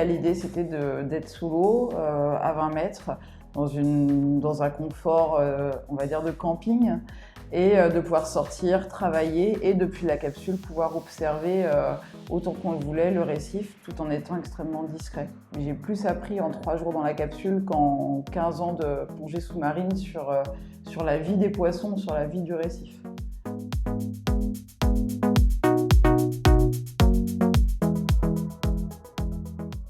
l'idée, c'était d'être sous l'eau, à 20 mètres, dans un confort, on va dire, de camping, et de pouvoir sortir, travailler, et depuis la capsule, pouvoir observer autant qu'on le voulait le récif, tout en étant extrêmement discret. J'ai plus appris en 3 jours dans la capsule qu'en 15 ans de plongée sous-marine sur la vie des poissons, sur la vie du récif.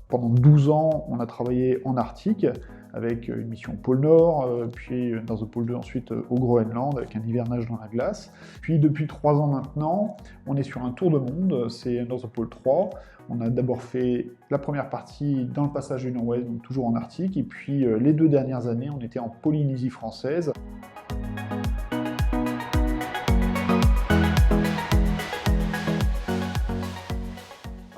Pendant 12 ans, on a travaillé en Arctique, avec une mission pôle Nord, puis dans le pôle 2 ensuite au Groenland, avec un hivernage dans la glace. Puis depuis 3 ans maintenant, on est sur un tour de monde, c'est dans le pôle 3. On a d'abord fait la première partie dans le passage du Nord-Ouest, donc toujours en Arctique, et puis les 2 dernières années, on était en Polynésie française.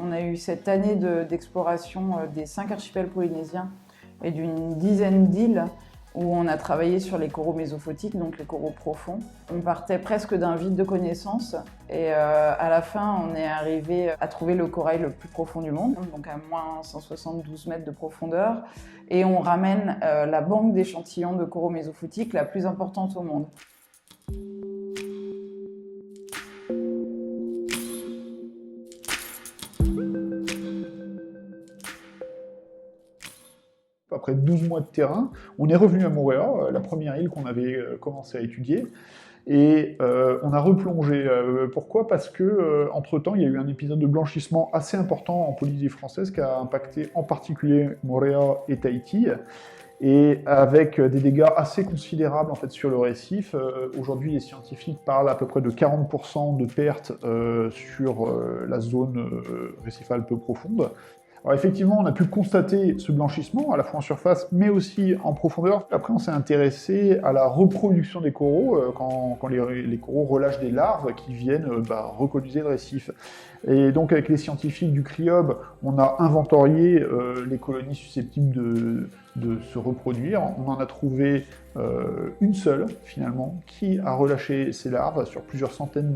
On a eu cette année d'exploration des 5 archipels polynésiens et d'une dizaine d'îles où on a travaillé sur les coraux mésophotiques, donc les coraux profonds. On partait presque d'un vide de connaissances et à la fin, on est arrivé à trouver le corail le plus profond du monde, donc à moins 172 mètres de profondeur, et on ramène la banque d'échantillons de coraux mésophotiques la plus importante au monde. Après 12 mois de terrain, on est revenu à Moorea, la première île qu'on avait commencé à étudier, et on a replongé. Pourquoi? Parce que entre-temps, il y a eu un épisode de blanchissement assez important en Polynésie française qui a impacté en particulier Moorea et Tahiti, et avec des dégâts assez considérables en fait, sur le récif. Aujourd'hui, les scientifiques parlent à peu près de 40% de pertes sur la zone récifale peu profonde. Alors effectivement, on a pu constater ce blanchissement, à la fois en surface, mais aussi en profondeur. Après, on s'est intéressé à la reproduction des coraux, quand les coraux relâchent des larves qui viennent recoloniser le récif. Et donc, avec les scientifiques du CRIOB, on a inventorié les colonies susceptibles de se reproduire. On en a trouvé une seule, finalement, qui a relâché ses larves sur plusieurs centaines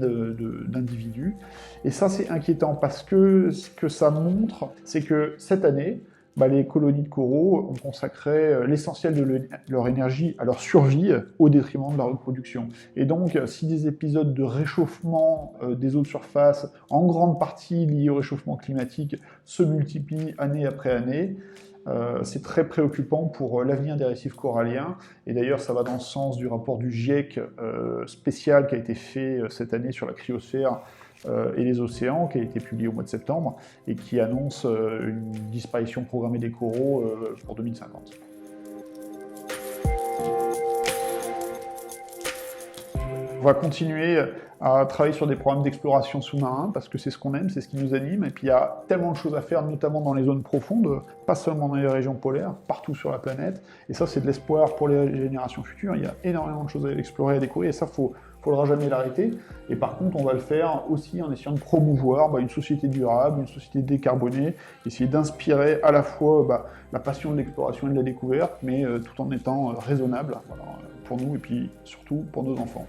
d'individus. Et ça, c'est inquiétant, parce que ce que ça montre, c'est que cette année, les colonies de coraux ont consacré l'essentiel de leur énergie à leur survie au détriment de la reproduction. Et donc, si des épisodes de réchauffement des eaux de surface, en grande partie liés au réchauffement climatique, se multiplient année après année, c'est très préoccupant pour l'avenir des récifs coralliens. Et d'ailleurs, ça va dans le sens du rapport du GIEC spécial qui a été fait cette année sur la cryosphère et les océans, qui a été publié au mois de septembre, et qui annonce une disparition programmée des coraux pour 2050. On va continuer à travailler sur des programmes d'exploration sous-marin, parce que c'est ce qu'on aime, c'est ce qui nous anime, et puis il y a tellement de choses à faire, notamment dans les zones profondes, pas seulement dans les régions polaires, partout sur la planète, et ça c'est de l'espoir pour les générations futures. Il y a énormément de choses à explorer, à découvrir, et ça faudra jamais l'arrêter. Et par contre, on va le faire aussi en essayant de promouvoir une société durable, une société décarbonée, essayer d'inspirer à la fois la passion de l'exploration et de la découverte, mais tout en étant raisonnable, pour nous et puis surtout pour nos enfants.